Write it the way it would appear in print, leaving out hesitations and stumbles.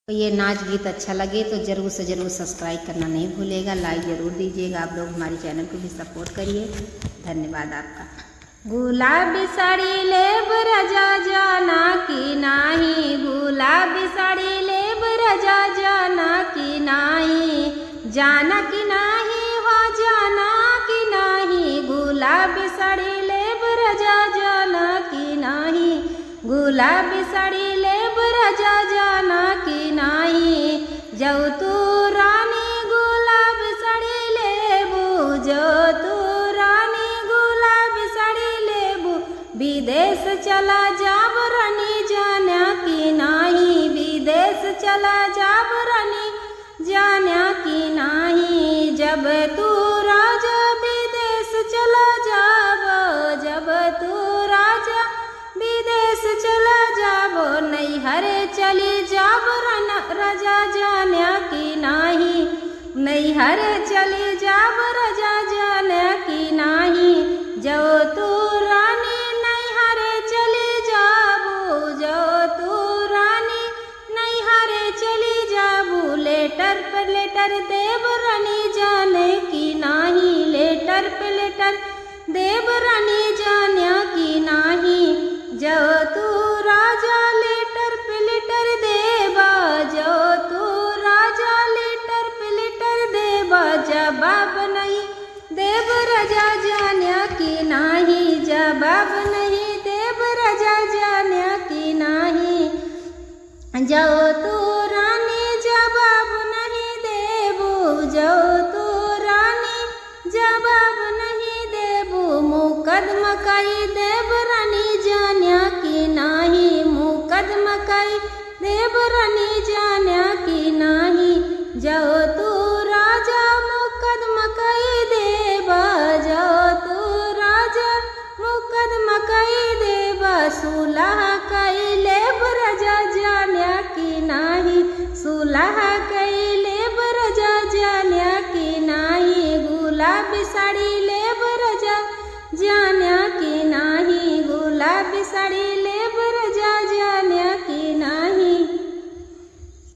तो ये नाच गीत अच्छा लगे तो ज़रूर से ज़रूर सब्सक्राइब करना नहीं भूलिएगा, लाइक ज़रूर दीजिएगा। आप लोग हमारे चैनल को भी सपोर्ट करिए। धन्यवाद आपका। गुलाबी साड़ी लेब राजा जाना की नाही, गुलाबी साड़ी लेब राजा जाना की नाही, जाना की नाही हो जाना की नाही, गुलाबी साड़ी लेब राजा जाना की नाही, गुलाबी साड़ी लेब राजा जाना की नाही। जाऊ तू रानी गुलाबी साड़ी लेबू, जाऊ तू रानी गुलाबी साड़ी लेबू, विदेश चला जाब रानी जाना की नाही, विदेश चला जाब रानी जाना की नाही। जब तू राजा विदेश चला जाब, जब तू राजा विदेश चला जाबो, नैहरे चली जाब राजा जाना की नाही, नैहरे चली जाब राजा जाना की नाही। जो तू रानी नैहरे चली जाबू, जो तू रानी नैहरे चली जाबू, लेटर पे लेटर देव रानी जाने की नाही, लेटर पे लेटर देव रानी जाना की नाही। जो तू राजा लेटर पे लेटर देबा, जो तू राजा लेटर पे लेटर देबा, जवाब नहीं देव राजा जाना की नाही, जवाब नहीं देव राजा जाना की नाही। जो तू रानी जवाब नहीं देबू, जो तू रानी जवाब नहीं देबू, मुकदमा कई देव रानी जाना की नाही, मुकदमा कई देव रानी जाना की नाही। जो तू राजा मुकदमा कई देबा, जो तू राजा मुकदमा कई देबा, सुलह कई लेब राजा जाना की नाही, सुलह कई लेब राजा जाना की नाही, गुलाबी साड़ी लेब राजा जाना की नाही, गुलाबी साड़ी